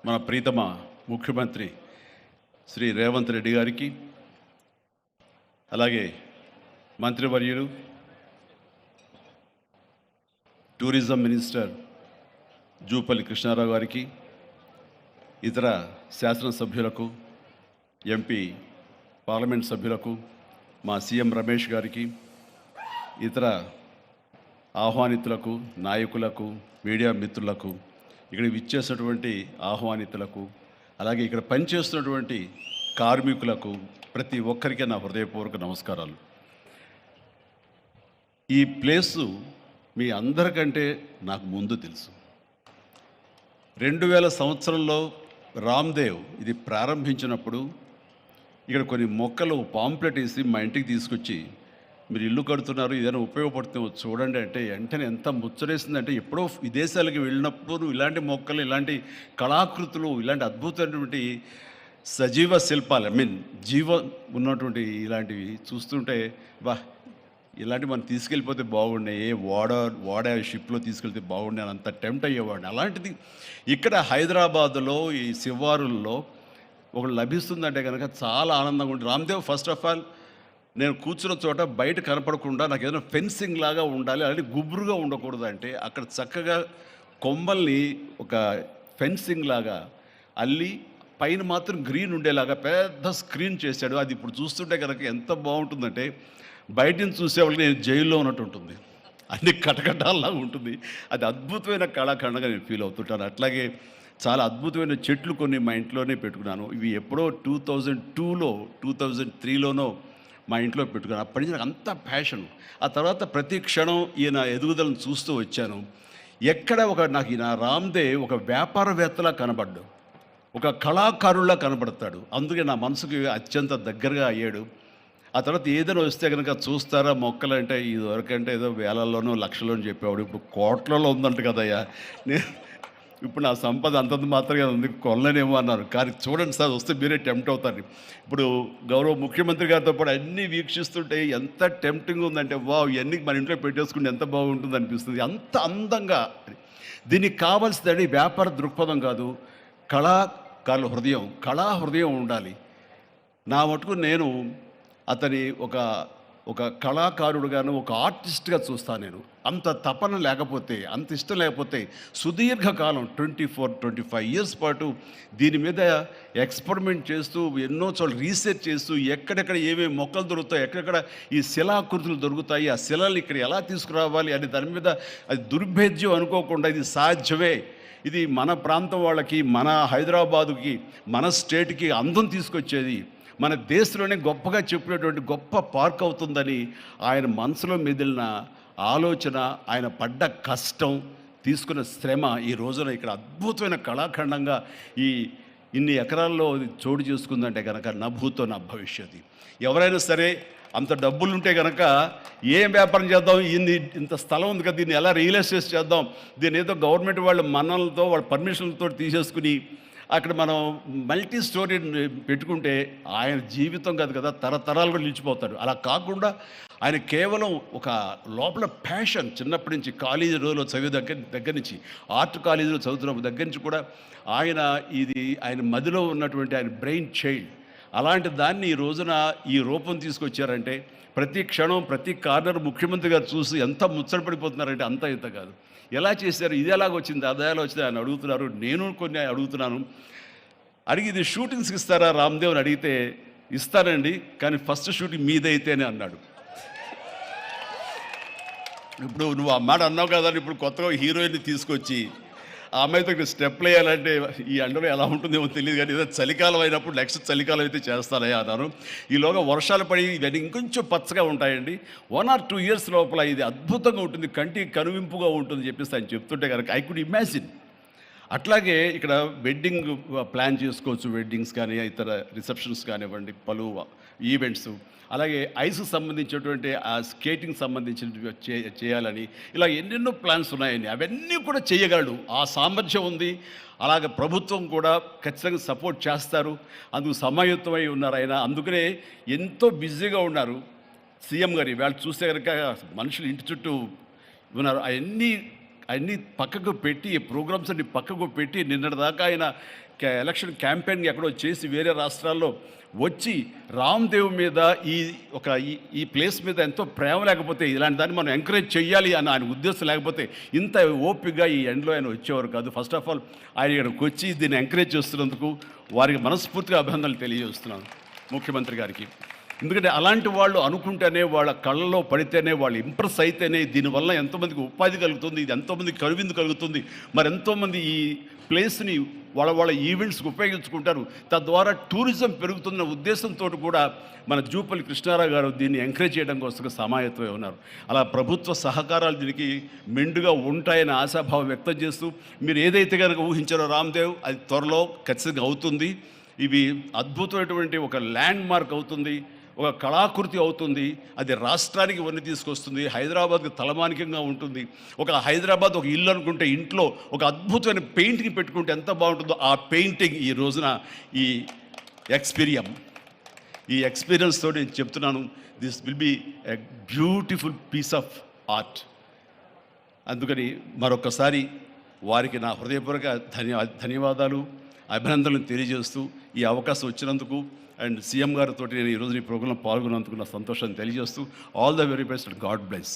మన ప్రీతమ ముఖ్యమంత్రి శ్రీ రేవంత్ రెడ్డి గారికి, అలాగే మంత్రివర్యులు టూరిజం మినిస్టర్ జూపల్లి కృష్ణారావు గారికి, ఇతర శాసనసభ్యులకు, ఎంపీ పార్లమెంట్ సభ్యులకు, మా సీఎం రమేష్ గారికి, ఇతర ఆహ్వానితులకు, నాయకులకు, మీడియా మిత్రులకు, ఇక్కడ విచ్చేసినటువంటి ఆహ్వానితులకు, అలాగే ఇక్కడ పనిచేస్తున్నటువంటి కార్మికులకు, ప్రతి ఒక్కరికి నా హృదయపూర్వక నమస్కారాలు. ఈ ప్లేసు మీ అందరికంటే నాకు ముందు తెలుసు. 2000 సంవత్సరంలో రామ్దేవ్ ఇది ప్రారంభించినప్పుడు ఇక్కడ కొన్ని మొక్కలు పాంప్లెట్ వేసి మా ఇంటికి తీసుకొచ్చి, మీరు ఇల్లు కడుతున్నారు, ఏదైనా ఉపయోగపడుతుందో చూడండి అంటే వెంటనే ఎంత ముచ్చరేసిందంటే, ఎప్పుడో విదేశాలకు వెళ్ళినప్పుడు ఇలాంటి మొక్కలు, ఇలాంటి కళాకృతులు, ఇలాంటి అద్భుతమైనటువంటి సజీవ శిల్పాలు, జీవం ఉన్నటువంటి ఇలాంటివి చూస్తుంటే ఇలాంటి మనం తీసుకెళ్ళిపోతే బాగుండే, వాడ షిప్లో తీసుకెళ్తే బాగుండే అని అంత టెంప్ట్ అయ్యేవాడిని. అలాంటిది ఇక్కడ హైదరాబాదులో ఈ శివారుల్లో ఒకటి లభిస్తుందంటే కనుక చాలా ఆనందంగా ఉంటుంది. రామ్దేవ్ ఫస్ట్ ఆఫ్ ఆల్ నేను కూర్చున్న చోట బయట కనపడకుండా నాకు ఏదైనా ఫెన్సింగ్ లాగా ఉండాలి, అలాంటి గుబురుగా ఉండకూడదు అంటే అక్కడ చక్కగా కొమ్మల్ని ఒక ఫెన్సింగ్ లాగా అల్లి పైన మాత్రం గ్రీన్ ఉండేలాగా పెద్ద స్క్రీన్ చేశాడు. అది ఇప్పుడు చూస్తుంటే కనుక ఎంత బాగుంటుందంటే బయట నుంచి చూసేవాళ్ళకి నేను జైల్లో ఉన్నట్టు ఉంటుంది, అన్ని కటకటాల్లాగా ఉంటుంది. అది అద్భుతమైన కళాఖండగా నేను ఫీల్ అవుతుంటాను. అట్లాగే చాలా అద్భుతమైన చెట్లు కొన్ని మా ఇంట్లోనే పెట్టుకున్నాను. ఇవి ఎప్పుడో 2002లో 2003లోనో మా ఇంట్లో పెట్టుకున్నాను. అప్పటి నుంచి నాకు అంత ప్యాషన్. ఆ తర్వాత ప్రతి క్షణం ఈయన ఎదుగుదలను చూస్తూ వచ్చాను. ఎక్కడ నాకు ఈయన రామ్దేవ్ ఒక వ్యాపారవేత్తలా కనబడ్డాడు, ఒక కళాకారుల్లా కనబడతాడు. అందుకే నా మనసుకి అత్యంత దగ్గరగా అయ్యాడు. ఆ తర్వాత ఏదైనా వస్తే కనుక చూస్తారా మొక్కలు అంటే, ఇదివరకంటే ఏదో వేలల్లోనో లక్షల్లోనూ చెప్పేవాడు, ఇప్పుడు కోట్లలో ఉందంట కదయ్యా. ఇప్పుడు నా సంపద అంతంత మాత్రమే ఉంది, కొనలేనేమో అన్నారు. కానీ చూడండి సార్, వస్తే మీరే టెంప్ట్ అవుతారు. ఇప్పుడు గౌరవ ముఖ్యమంత్రి గారితో పాటు అన్నీ వీక్షిస్తుంటే ఎంత టెంప్టింగ్ ఉందంటే, ఇవన్నీ మన ఇంట్లో పెట్టేసుకుంటే ఎంత బాగుంటుంది అనిపిస్తుంది. అంత అందంగా. దీనికి కావాల్సిందని వ్యాపార దృక్పథం కాదు, కళాకారుల హృదయం, కళా హృదయం ఉండాలి. నా మటుకు నేను అతని ఒక కళాకారుడుగాను, ఒక ఆర్టిస్ట్గా చూస్తాను. నేను అంత తపన లేకపోతే, అంత ఇష్టం లేకపోతే సుదీర్ఘకాలం 24-25 ఇయర్స్ పాటు దీని మీద ఎక్స్పెరిమెంట్ చేస్తూ, ఎన్నో చోట్ల రీసెర్చ్ చేస్తూ, ఎక్కడెక్కడ ఏమేమి మొక్కలు దొరుకుతాయి, ఎక్కడెక్కడ ఈ శిలాకృతులు దొరుకుతాయి, ఆ శిలలు ఇక్కడ ఎలా తీసుకురావాలి అని దాని మీద అది దుర్భేద్యం అనుకోకుండా ఇది సాధ్యమే, ఇది మన ప్రాంతం వాళ్ళకి, మన హైదరాబాదుకి, మన స్టేట్కి అందం తీసుకొచ్చేది, మన దేశంలోనే గొప్పగా చెప్పినటువంటి గొప్ప పార్క్ అవుతుందని ఆయన మనసులో మెదిలిన ఆలోచన, ఆయన పడ్డ కష్టం, తీసుకున్న శ్రమ ఈ రోజున ఇక్కడ అద్భుతమైన కళాఖండంగా ఇన్ని ఎకరాల్లో చోటు చేసుకుందంటే కనుక నా భూతో నా భవిష్యత్తు. ఎవరైనా సరే అంత డబ్బులుంటే కనుక ఏం వ్యాపారం చేద్దాం, ఇంత స్థలం ఉంది కదా, దీన్ని ఎలా రియల్ ఎస్టేట్ చేద్దాం, దీన్ని ఏదో గవర్నమెంట్ వాళ్ళ మనలతో వాళ్ళ పర్మిషన్లతో తీసేసుకుని అక్కడ మనం మల్టీ స్టోరీ పెట్టుకుంటే ఆయన జీవితం కాదు కదా, తరతరాలు కూడా నిలిచిపోతాడు. అలా కాకుండా ఆయన కేవలం ఒక లోపల ప్యాషన్, చిన్నప్పటి నుంచి కాలేజీ రోజులో చదివే దగ్గర నుంచి, ఆర్ట్ కాలేజీలో చదువుతున్న దగ్గర నుంచి కూడా ఆయన మదిలో ఉన్నటువంటి ఆయన బ్రెయిన్ చైల్డ్. అలాంటి దాన్ని ఈ రోజున ఈ రూపం తీసుకొచ్చారంటే, ప్రతి క్షణం ప్రతి కార్నర్ ముఖ్యమంత్రి గారు చూసి ఎంత ముచ్చటపడిపోతున్నారంటే అంత ఇంత కాదు. ఎలా చేశారు, ఇది ఎలాగ వచ్చింది, అది ఎలా వచ్చింది అని అడుగుతున్నారు. నేను కొన్ని అడుగుతున్నాను. అడిగి ఇది షూటింగ్స్కి ఇస్తారా రామ్దేవ్ అని అడిగితే, ఇస్తానండి కానీ ఫస్ట్ షూటింగ్ మీదైతేనే అన్నాడు. ఇప్పుడు నువ్వు ఆ మాట అన్నావు కదా, ఇప్పుడు కొత్తగా హీరోయిన్ని తీసుకొచ్చి ఆ అమ్మాయితో ఇక్కడ స్టెప్లు వేయాలంటే ఈ ఎండలో ఎలా ఉంటుందేమో తెలియదు, కానీ ఏదో చలికాలం అయినప్పుడు నెక్స్ట్ చలికాలం అయితే చేస్తానయ్యా అన్నారు. ఈలోగా వర్షాలు పడి ఇవన్నీ ఇంకొంచెం పచ్చగా ఉంటాయండి, 1 or 2 years లోపల ఇది అద్భుతంగా ఉంటుంది, కంటికి కనువింపుగా ఉంటుంది చెప్పేసి ఆయన చెప్తుంటే కనుక ఐ కుడ్ ఇమాజిన్. అట్లాగే ఇక్కడ వెడ్డింగ్ ప్లాన్ చేసుకోవచ్చు, వెడ్డింగ్స్ కానీ ఇతర రిసెప్షన్స్ కానివ్వండి, పలు ఈవెంట్స్, అలాగే ఐస్కి సంబంధించినటువంటి ఆ స్కేటింగ్ సంబంధించిన చేయాలని ఇలా ఎన్నెన్నో ప్లాన్స్ ఉన్నాయని అవన్నీ కూడా చేయగలడు, ఆ సామర్థ్యం ఉంది. అలాగే ప్రభుత్వం కూడా ఖచ్చితంగా సపోర్ట్ చేస్తారు, అందుకు సమాయుత్తమై ఉన్నారు ఆయన. అందుకనే ఎంతో బిజీగా ఉన్నారు సీఎం గారు. వాళ్ళు చూస్తే కనుక మనుషులు ఇంటి చుట్టూ ఉన్నారు. అవన్నీ పక్కకు పెట్టి, ప్రోగ్రామ్స్ అన్ని పక్కకు పెట్టి నిన్నటిదాకా ఆయన ఎలక్షన్ క్యాంపెయిన్ ఎక్కడో చేసి వేరే రాష్ట్రాల్లో వచ్చి రామ్దేవ్ మీద ఈ ప్లేస్ మీద ఎంతో ప్రేమ లేకపోతే, ఇలాంటి దాన్ని మనం ఎంకరేజ్ చేయాలి అని ఆయన ఉద్దేశం లేకపోతే ఇంత ఓపికగా ఈ ఎండ్లో ఆయన వచ్చేవారు కాదు. ఫస్ట్ ఆఫ్ ఆల్ ఆయన ఇక్కడికి వచ్చి దీన్ని ఎంకరేజ్ చేస్తున్నందుకు వారికి మనస్ఫూర్తిగా అభినందనలు తెలియజేస్తున్నాను ముఖ్యమంత్రి గారికి. ఎందుకంటే అలాంటి వాళ్ళు అనుకుంటేనే, వాళ్ళ కళ్ళలో పడితేనే, వాళ్ళు ఇంప్రెస్ అయితేనే దీనివల్ల ఎంతోమందికి ఉపాధి కలుగుతుంది, ఇది ఎంతోమందికి కనువిందు కలుగుతుంది. మరి ఎంతోమంది ఈ ప్లేస్ని వాళ్ళ ఈవెంట్స్కి ఉపయోగించుకుంటారు. తద్వారా టూరిజం పెరుగుతున్న ఉద్దేశంతో కూడా మన జూపల్లి కృష్ణారావు గారు దీన్ని ఎంకరేజ్ చేయడం కోసం సమాయత్తమై ఉన్నారు. అలా ప్రభుత్వ సహకారాలు దీనికి మెండుగా ఉంటాయని ఆశాభావం వ్యక్తం చేస్తూ, మీరు ఏదైతే కనుక ఊహించారో రామ్దేవ్, అది త్వరలో ఖచ్చితంగా అవుతుంది. ఇవి అద్భుతమైనటువంటి ఒక ల్యాండ్ మార్క్ అవుతుంది, ఒక కళాకృతి అవుతుంది. అది రాష్ట్రానికి వన్నీ తీసుకొస్తుంది, హైదరాబాద్కి తలమానికంగా ఉంటుంది. ఒక హైదరాబాద్ ఒక ఇల్లు అనుకుంటే ఇంట్లో ఒక అద్భుతమైన పెయింటింగ్ పెట్టుకుంటే ఎంత బాగుంటుందో, ఆ పెయింటింగ్ ఈ రోజున ఈ ఎక్స్పీరియన్స్ తోటి నేను చెప్తున్నాను, this will be a beautiful piece of art. అందుకని మరొకసారి వారికి నా హృదయపూర్వక ధన్యవాదాలు, అభినందనలు తెలియజేస్తూ ఈ అవకాశం వచ్చినందుకు అండ్ సీఎం గారితో నేను ఈరోజు ఈ ప్రోగ్రాంలో పాల్గొన్నందుకు నా సంతోషాన్ని తెలియజేస్తూ all the very best, God bless.